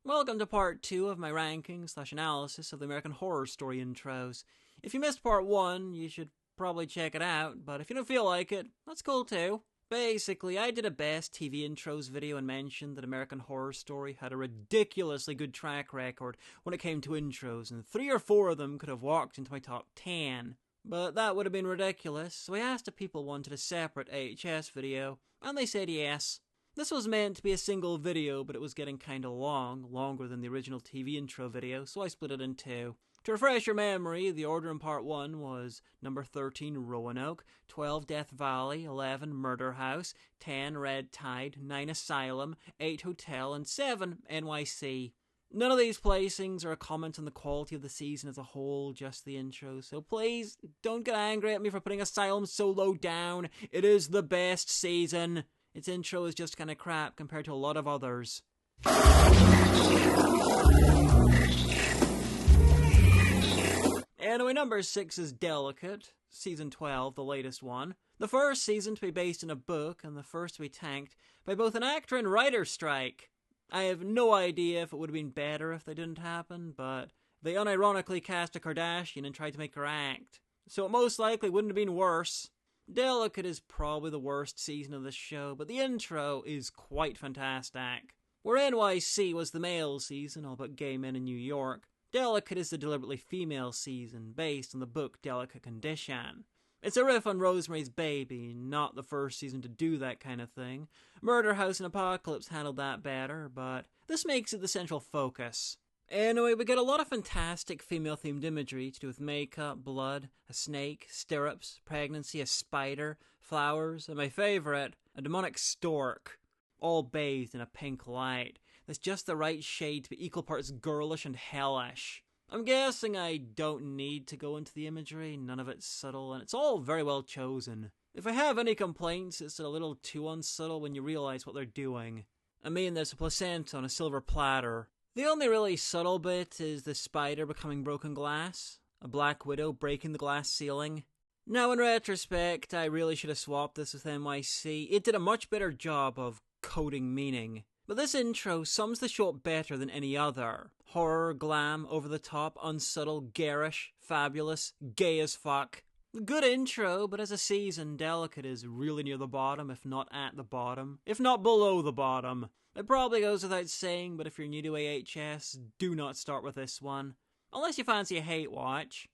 Welcome to part 2 of my ranking/analysis of the American Horror Story intros. If you missed part 1, you should probably check it out, but if you don't feel like it, that's cool too. Basically, I did a best TV intros video and mentioned that American Horror Story had a ridiculously good track record when it came to intros, and 3 or 4 of them could have walked into my top 10. But that would have been ridiculous, so I asked if people wanted a separate AHS video, and they said yes. This was meant to be a single video, but it was getting kinda long, longer than the original TV intro video, so I split it in 2. To refresh your memory, the order in part 1 was number 13 Roanoke, 12 Death Valley, 11 Murder House, 10 Red Tide, 9 Asylum, 8 Hotel, and 7 NYC. None of these placings are a comment on the quality of the season as a whole, just the intro, so please don't get angry at me for putting Asylum so low down. It is the best season. Its intro is just kinda crap compared to a lot of others. Anyway, number 6 is Delicate, season 12, the latest one. The first season to be based in a book, and the first to be tanked by both an actor and writer strike. I have no idea if it would have been better if they didn't happen, but they unironically cast a Kardashian and tried to make her act, so it most likely wouldn't have been worse. Delicate is probably the worst season of the show, but the intro is quite fantastic. Where NYC was the male season, all but gay men in New York, Delicate is the deliberately female season, based on the book Delicate Condition. It's a riff on Rosemary's Baby, not the first season to do that kind of thing. Murder House and Apocalypse handled that better, but this makes it the central focus. Anyway, we get a lot of fantastic female-themed imagery to do with makeup, blood, a snake, stirrups, pregnancy, a spider, flowers, and my favourite, a demonic stork, all bathed in a pink light. That's just the right shade to be equal parts girlish and hellish. I'm guessing I don't need to go into the imagery, none of it's subtle, and it's all very well chosen. If I have any complaints, it's a little too unsubtle when you realise what they're doing. I mean, there's a placenta on a silver platter. The only really subtle bit is the spider becoming broken glass, a black widow breaking the glass ceiling. Now in retrospect, I really should have swapped this with NYC. It did a much better job of coding meaning. But this intro sums the show up better than any other. Horror, glam, over the top, unsubtle, garish, fabulous, gay as fuck. Good intro, but as a season, Delicate is really near the bottom, if not at the bottom, if not below the bottom. It probably goes without saying, but if you're new to AHS, do not start with this one. Unless you fancy a hate watch.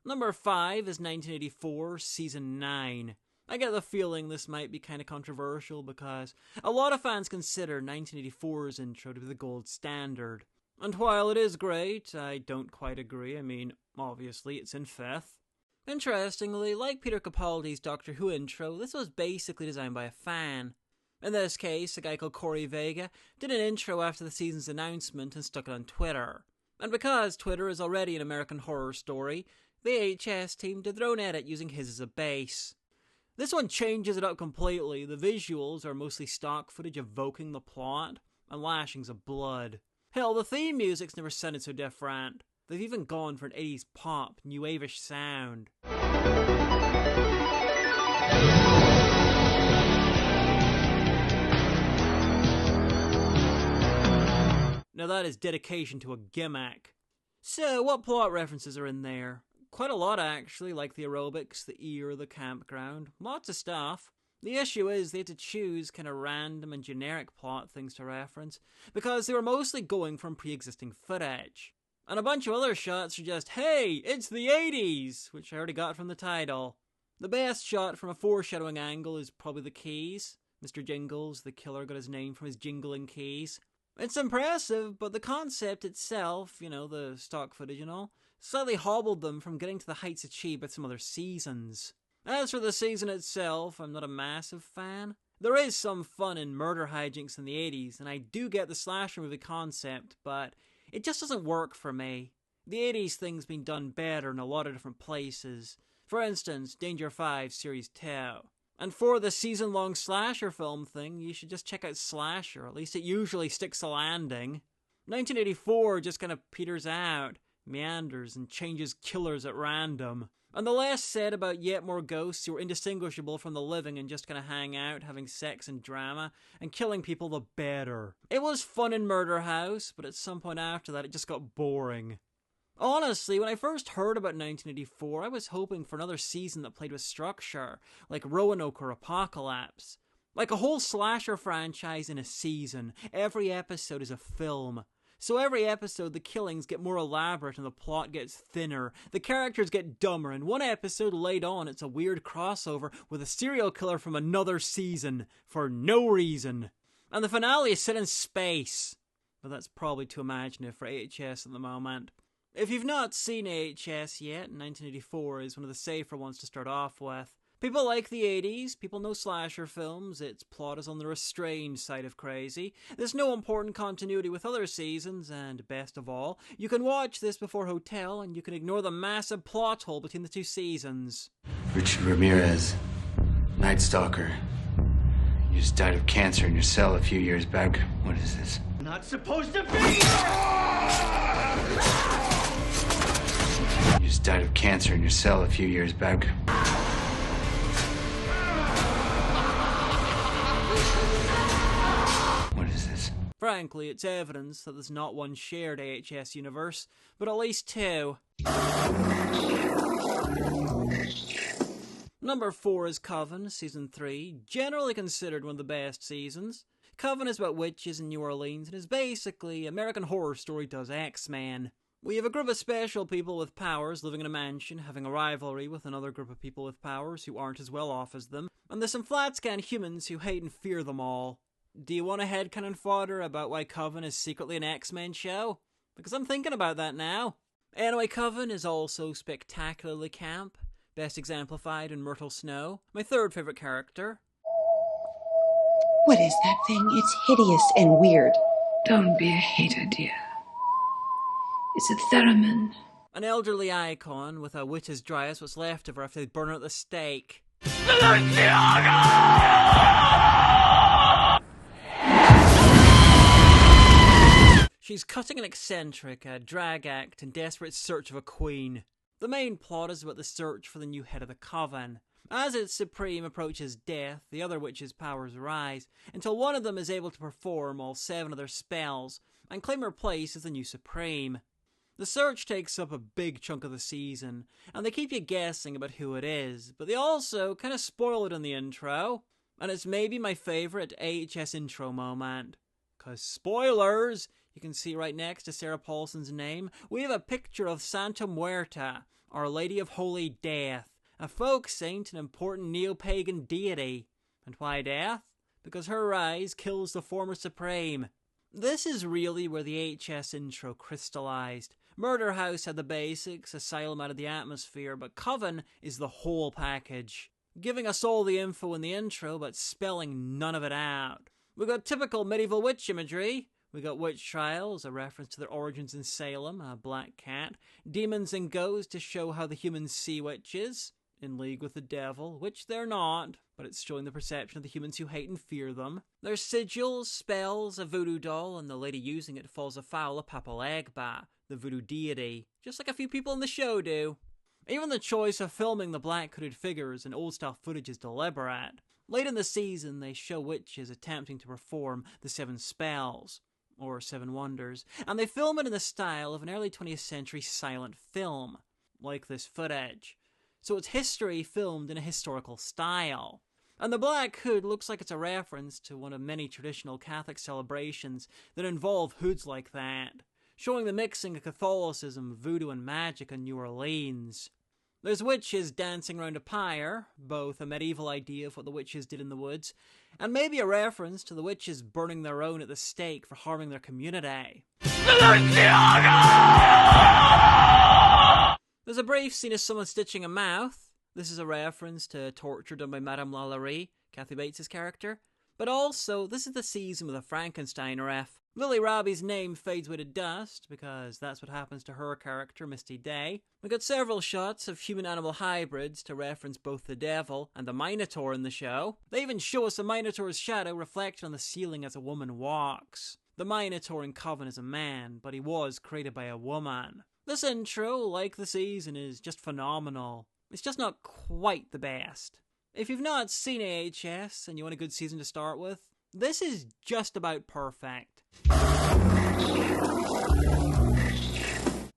Number 5 is 1984, Season 9. I get the feeling this might be kinda controversial because a lot of fans consider 1984's intro to be the gold standard. And while it is great, I don't quite agree. I mean, obviously it's in 5th. Interestingly, like Peter Capaldi's Doctor Who intro, this was basically designed by a fan. In this case, a guy called Corey Vega did an intro after the season's announcement and stuck it on Twitter. And because Twitter is already an American Horror Story, the AHS team did their own edit using his as a base. This one changes it up completely. The visuals are mostly stock footage evoking the plot, and lashings of blood. Hell, the theme music's never sounded so different. They've even gone for an 80s pop, new wave-ish sound. Now that is dedication to a gimmick. So, what plot references are in there? Quite a lot actually, like the aerobics, the ear, the campground. Lots of stuff. The issue is they had to choose kind of random and generic plot things to reference, because they were mostly going from pre-existing footage. And a bunch of other shots are just, hey, it's the 80s, which I already got from the title. The best shot from a foreshadowing angle is probably the keys. Mr. Jingles, the killer, got his name from his jingling keys. It's impressive, but the concept itself, the stock footage and all, slightly hobbled them from getting to the heights achieved by some other seasons. As for the season itself, I'm not a massive fan. There is some fun in murder hijinks in the 80s, and I do get the slasher movie concept, but it just doesn't work for me. The 80s thing's been done better in a lot of different places. For instance, Danger 5 Series 2. And for the season-long slasher film thing, you should just check out Slasher. At least it usually sticks a landing. 1984 just kind of peters out, meanders, and changes killers at random. And the less said about yet more ghosts who are indistinguishable from the living and just kind of hang out, having sex and drama, and killing people, the better. It was fun in Murder House, but at some point after that it just got boring. Honestly, when I first heard about 1984, I was hoping for another season that played with structure, like Roanoke or Apocalypse. Like a whole slasher franchise in a season. Every episode is a film. So every episode the killings get more elaborate and the plot gets thinner. The characters get dumber, and one episode late on it's a weird crossover with a serial killer from another season, for no reason. And the finale is set in space. But that's probably too imaginative for AHS at the moment. If you've not seen AHS yet, 1984 is one of the safer ones to start off with. People like the 80s, people know slasher films, its plot is on the restrained side of crazy. There's no important continuity with other seasons, and best of all, you can watch this before Hotel and you can ignore the massive plot hole between the two seasons. Richard Ramirez, Night Stalker. You just died of cancer in your cell a few years back. What is this? Not supposed to be! You just died of cancer in your cell a few years back. What is this? Frankly, it's evidence that there's not one shared AHS universe, but at least two. Number 4 is Coven, Season 3, generally considered one of the best seasons. Coven is about witches in New Orleans and is basically American Horror Story does X-Men. We have a group of special people with powers living in a mansion, having a rivalry with another group of people with powers who aren't as well off as them, and there's some flat-scan humans who hate and fear them all. Do you want a headcanon fodder about why Coven is secretly an X-Men show? Because I'm thinking about that now. Anyway, Coven is also spectacularly camp, best exemplified in Myrtle Snow, my third favourite character. What is that thing? It's hideous and weird. Don't be a hater, dear. It's a theremin. An elderly icon with a witch's dry as what's left of her after they burn her at the stake. She's cutting and eccentric, a drag act in desperate search of a queen. The main plot is about the search for the new head of the Coven. As its Supreme approaches death, the other witches' powers rise, until one of them is able to perform all 7 of their spells, and claim her place as the new Supreme. The search takes up a big chunk of the season, and they keep you guessing about who it is, but they also kind of spoil it in the intro, and it's maybe my favourite AHS intro moment. 'Cause spoilers! You can see right next to Sarah Paulson's name, we have a picture of Santa Muerta, Our Lady of Holy Death, a folk saint and important neo-pagan deity. And why death? Because her rise kills the former Supreme. This is really where the AHS intro crystallized. Murder House had the basics, Asylum out of the atmosphere, but Coven is the whole package. Giving us all the info in the intro, but spelling none of it out. We got typical medieval witch imagery. We got witch trials, a reference to their origins in Salem, a black cat. Demons and ghosts to show how the humans see witches, in league with the devil, which they're not, but it's showing the perception of the humans who hate and fear them. There's sigils, spells, a voodoo doll, and the lady using it falls afoul of Papalegba, the voodoo deity, just like a few people in the show do. Even the choice of filming the black-hooded figures in old-style footage is deliberate. Late in the season, they show witches attempting to perform the 7 spells, or 7 wonders, and they film it in the style of an early 20th century silent film, like this footage. So it's history filmed in a historical style. And the black hood looks like it's a reference to one of many traditional Catholic celebrations that involve hoods like that, showing the mixing of Catholicism, voodoo and magic in New Orleans. There's witches dancing around a pyre, both a medieval idea of what the witches did in the woods, and maybe a reference to the witches burning their own at the stake for harming their community. There's a brief scene of someone stitching a mouth. This is a reference to torture done by Madame Lalaurie, Kathy Bates' character. But also, this is the season with a Frankenstein ref. Lily Robbie's name fades away to dust, because that's what happens to her character, Misty Day. We got several shots of human-animal hybrids to reference both the devil and the Minotaur in the show. They even show us a Minotaur's shadow reflected on the ceiling as a woman walks. The Minotaur in Coven is a man, but he was created by a woman. This intro, like the season, is just phenomenal. It's just not quite the best. If you've not seen AHS and you want a good season to start with, this is just about perfect.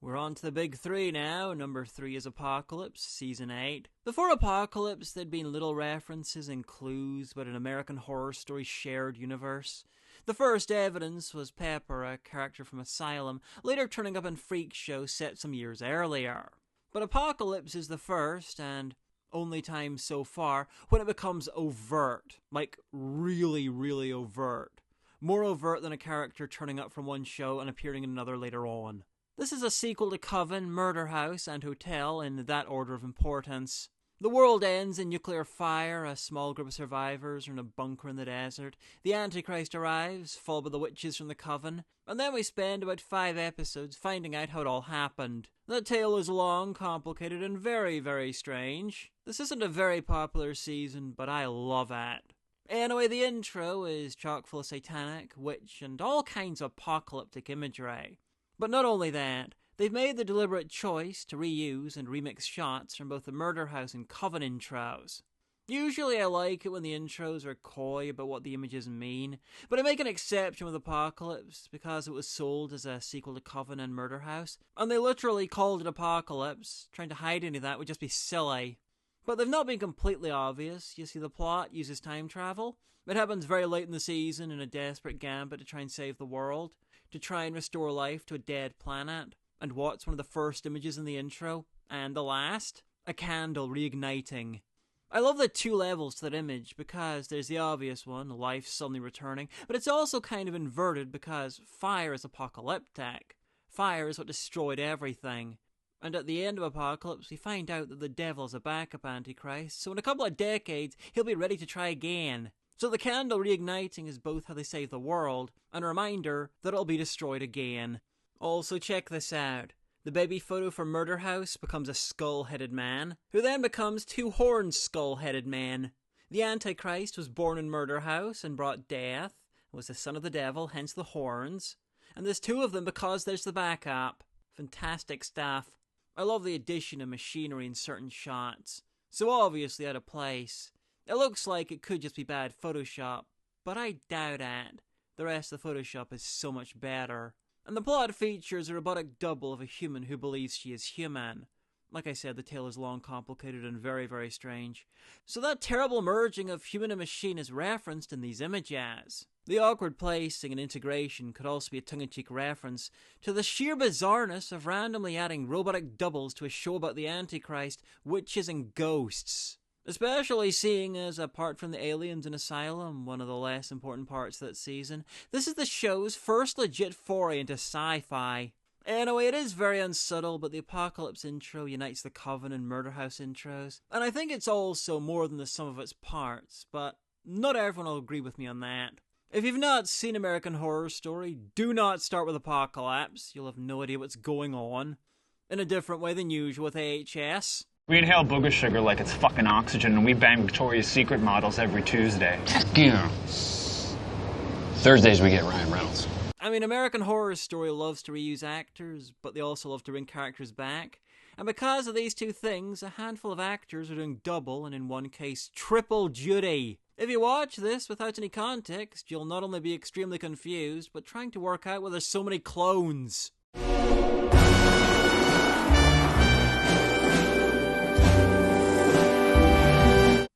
We're on to the big three now. Number 3 is Apocalypse, Season 8. Before Apocalypse, there'd been little references and clues about an American Horror Story shared universe. The first evidence was Pepper, a character from Asylum, later turning up in Freak Show set some years earlier. But Apocalypse is the first, and only time so far, when it becomes overt. Like, really, really overt. More overt than a character turning up from one show and appearing in another later on. This is a sequel to Coven, Murder House, and Hotel in that order of importance. The world ends in nuclear fire, a small group of survivors are in a bunker in the desert, the Antichrist arrives, followed by the witches from the Coven, and then we spend about 5 episodes finding out how it all happened. The tale is long, complicated, and very, very strange. This isn't a very popular season, but I love it. Anyway, the intro is chock full of satanic, witch, and all kinds of apocalyptic imagery. But not only that, they've made the deliberate choice to reuse and remix shots from both the Murder House and Coven intros. Usually I like it when the intros are coy about what the images mean, but I make an exception with Apocalypse because it was sold as a sequel to Coven and Murder House, and they literally called it Apocalypse. Trying to hide any of that would just be silly. But they've not been completely obvious. You see, the plot uses time travel. It happens very late in the season in a desperate gambit to try and save the world, to try and restore life to a dead planet. And what's one of the first images in the intro? And the last? A candle reigniting. I love the 2 levels to that image because there's the obvious one, life suddenly returning, but it's also kind of inverted because fire is apocalyptic. Fire is what destroyed everything. And at the end of Apocalypse, we find out that the devil is a backup Antichrist, so in a couple of decades, he'll be ready to try again. So the candle reigniting is both how they save the world, and a reminder that it'll be destroyed again. Also check this out. The baby photo for Murder House becomes a skull-headed man, who then becomes 2 horned skull-headed men. The Antichrist was born in Murder House and brought death, was the son of the devil, hence the horns. And there's 2 of them because there's the backup. Fantastic stuff. I love the addition of machinery in certain shots. So obviously out of place. It looks like it could just be bad Photoshop, but I doubt it. The rest of the Photoshop is so much better. And the plot features a robotic double of a human who believes she is human. Like I said, the tale is long, complicated, and very, very strange. So that terrible merging of human and machine is referenced in these images. The awkward placing and integration could also be a tongue-in-cheek reference to the sheer bizarreness of randomly adding robotic doubles to a show about the Antichrist, witches, and ghosts. Especially seeing as, apart from the aliens in Asylum, one of the less important parts of that season, this is the show's first legit foray into sci-fi. Anyway, it is very unsubtle, but the Apocalypse intro unites the Coven and Murder House intros, and I think it's also more than the sum of its parts, but not everyone will agree with me on that. If you've not seen American Horror Story, do not start with Apocalypse. You'll have no idea what's going on. In a different way than usual with AHS. We inhale booger sugar like it's fucking oxygen, and we bang Victoria's Secret models every Tuesday. Yeah. Thursdays we get Ryan Reynolds. I mean, American Horror Story loves to reuse actors, but they also love to bring characters back. And because of these 2 things, a handful of actors are doing double, and in one case, triple duty. If you watch this without any context, you'll not only be extremely confused, but trying to work out why there's so many clones.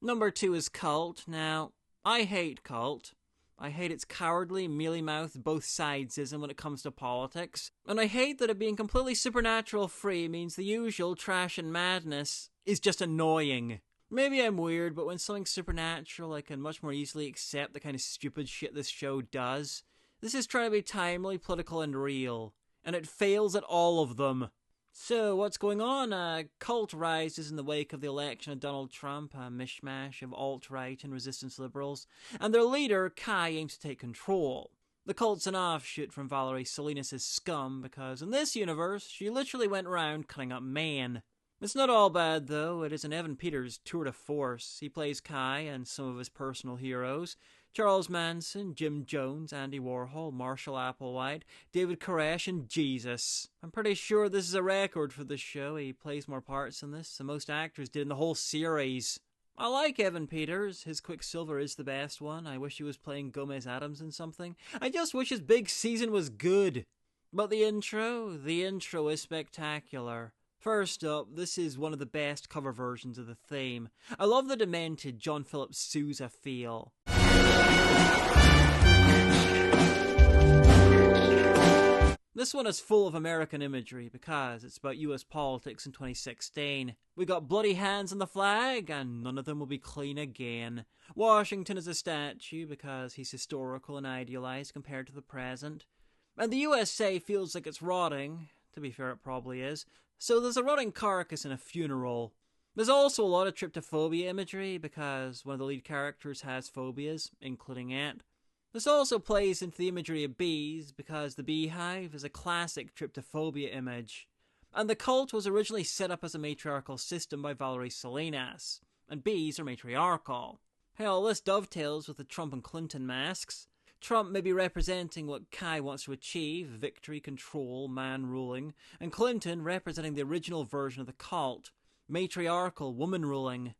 Number 2 is Cult. Now, I hate Cult. I hate its cowardly, mealy-mouthed both-sidesism when it comes to politics. And I hate that it being completely supernatural-free means the usual trash and madness is just annoying. Maybe I'm weird, but when something's supernatural, I can much more easily accept the kind of stupid shit this show does. This is trying to be timely, political, and real. And it fails at all of them. So, what's going on? Cult rises in the wake of the election of Donald Trump, a mishmash of alt-right and resistance liberals, and their leader, Kai, aims to take control. The cult's an offshoot from Valerie Salinas' Scum, because in this universe, she literally went around cutting up men. It's not all bad, though. It is an Evan Peters tour de force. He plays Kai and some of his personal heroes. Charles Manson, Jim Jones, Andy Warhol, Marshall Applewhite, David Koresh, and Jesus. I'm pretty sure this is a record for the show. He plays more parts in this than most actors did in the whole series. I like Evan Peters. His Quicksilver is the best one. I wish he was playing Gomez Adams in something. I just wish his big season was good. But the intro is spectacular. First up, this is one of the best cover versions of the theme. I love the demented John Philip Sousa feel. This one is full of American imagery because it's about US politics in 2016. We got bloody hands on the flag and none of them will be clean again. Washington is a statue because he's historical and idealized compared to the present. And the USA feels like it's rotting. To be fair, it probably is. So there's a rotting carcass in a funeral. There's also a lot of tryptophobia imagery because one of the lead characters has phobias, including it. This also plays into the imagery of bees because the beehive is a classic tryptophobia image. And the cult was originally set up as a matriarchal system by Valerie Salinas, and bees are matriarchal. Hell, this dovetails with the Trump and Clinton masks. Trump may be representing what Kai wants to achieve, victory, control, man ruling, and Clinton representing the original version of the cult, matriarchal, woman ruling.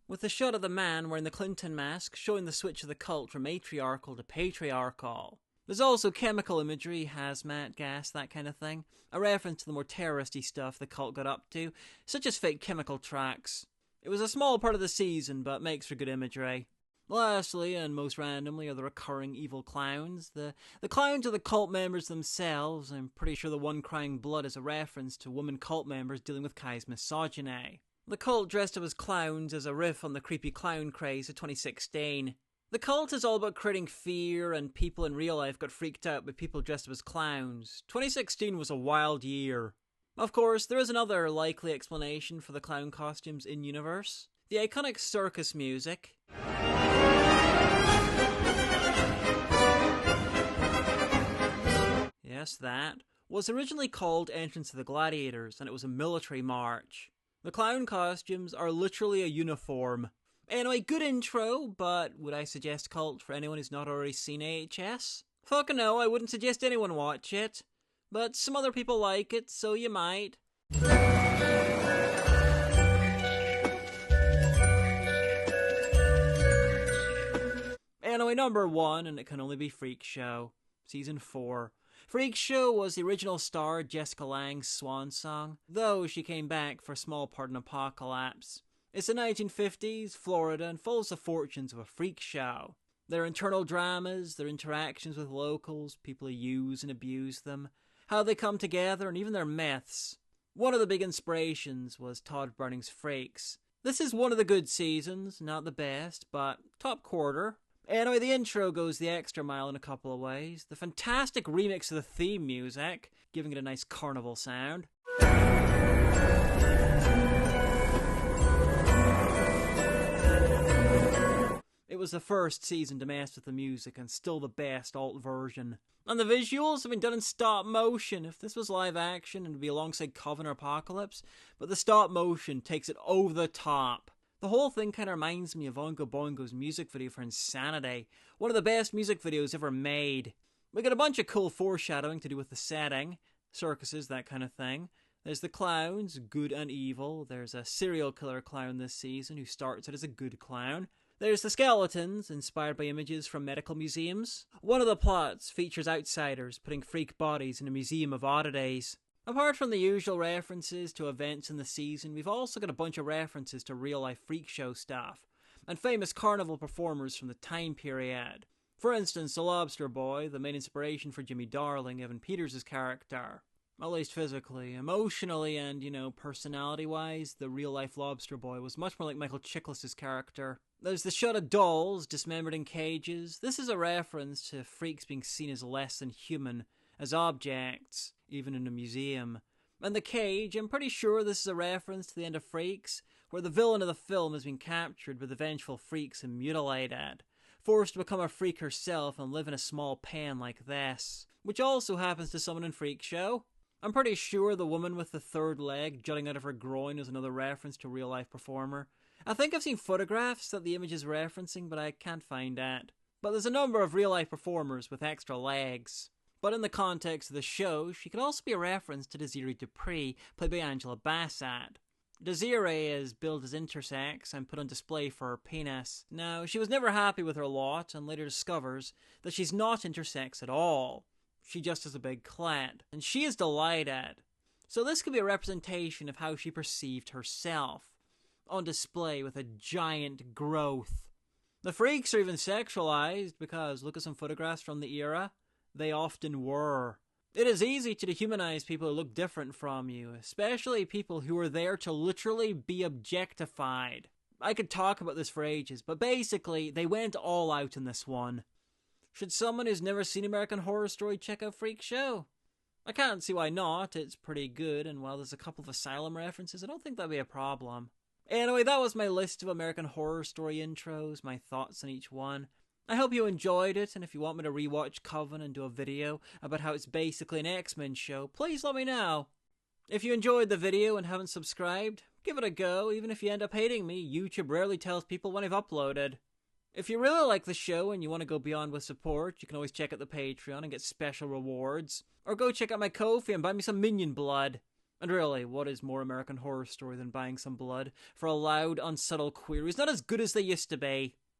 With the shot of the man wearing the Clinton mask showing the switch of the cult from matriarchal to patriarchal. There's also chemical imagery, hazmat, gas, that kind of thing. A reference to the more terroristy stuff the cult got up to, such as fake chemical tracks. It was a small part of the season, but makes for good imagery. Lastly, and most randomly, are the recurring evil clowns. The clowns are the cult members themselves. I'm pretty sure the one crying blood is a reference to woman cult members dealing with Kai's misogyny. The cult dressed up as clowns as a riff on the creepy clown craze of 2016. The cult is all about creating fear, and people in real life got freaked out by people dressed up as clowns. 2016 was a wild year. Of course, there is another likely explanation for the clown costumes in-universe. The iconic circus music. Yes, that was originally called Entrance of the Gladiators, and it was a military march. The clown costumes are literally a uniform. Anyway, good intro, but would I suggest Cult for anyone who's not already seen AHS? Fucking no, I wouldn't suggest anyone watch it. But some other people like it, so you might. Anyway, number 1, and it can only be Freak Show. Season 4. Freak Show was the original star Jessica Lange's swan song, though she came back for a small part in Apocalypse. It's the 1950s, Florida, and follows the fortunes of a freak show. Their internal dramas, their interactions with locals, people who use and abuse them, how they come together, and even their myths. One of the big inspirations was Todd Browning's Freaks. This is one of the good seasons, not the best, but top quarter. Anyway, the intro goes the extra mile in a couple of ways. The fantastic remix of the theme music, giving it a nice carnival sound. It was the first season to mess with the music and still the best alt version. And the visuals have been done in stop motion. If this was live action, it would be alongside Coven or Apocalypse, but the stop motion takes it over the top. The whole thing kind of reminds me of Oingo Boingo's music video for Insanity, one of the best music videos ever made. We got a bunch of cool foreshadowing to do with the setting, circuses, that kind of thing. There's the clowns, good and evil. There's a serial killer clown this season who starts out as a good clown. There's the skeletons, inspired by images from medical museums. One of the plots features outsiders putting freak bodies in a museum of oddities. Apart from the usual references to events in the season, we've also got a bunch of references to real-life freak show stuff, and famous carnival performers from the time period. For instance, the Lobster Boy, the main inspiration for Jimmy Darling, Evan Peters' character. At least physically. Emotionally and, personality-wise, the real-life Lobster Boy was much more like Michael Chiklis' character. There's the shot of dolls dismembered in cages. This is a reference to freaks being seen as less than human, as objects, even in a museum. And the cage, I'm pretty sure this is a reference to the end of Freaks, where the villain of the film has been captured by the vengeful freaks and mutilated, forced to become a freak herself and live in a small pen like this, which also happens to someone in Freak Show. I'm pretty sure the woman with the third leg jutting out of her groin is another reference to a real-life performer. I think I've seen photographs that the image is referencing, but I can't find that. But there's a number of real-life performers with extra legs. But in the context of the show, she could also be a reference to Desiree Dupree, played by Angela Bassett. Desiree is billed as intersex and put on display for her penis. Now, she was never happy with her lot and later discovers that she's not intersex at all. She just has a big clit, and she is delighted. So this could be a representation of how she perceived herself, on display with a giant growth. The freaks are even sexualized because look at some photographs from the era. They often were. It is easy to dehumanize people who look different from you, especially people who are there to literally be objectified. I could talk about this for ages, but basically, they went all out in this one. Should someone who's never seen American Horror Story check out Freak Show? I can't see why not. It's pretty good, and while there's a couple of Asylum references, I don't think that'd be a problem. Anyway, that was my list of American Horror Story intros, my thoughts on each one. I hope you enjoyed it, and if you want me to rewatch Coven and do a video about how it's basically an X-Men show, please let me know. If you enjoyed the video and haven't subscribed, give it a go. Even if you end up hating me, YouTube rarely tells people when I've uploaded. If you really like the show and you want to go beyond with support, you can always check out the Patreon and get special rewards. Or go check out my Ko-fi and buy me some minion blood. And really, what is more American Horror Story than buying some blood for a loud, unsubtle queer who's not as good as they used to be?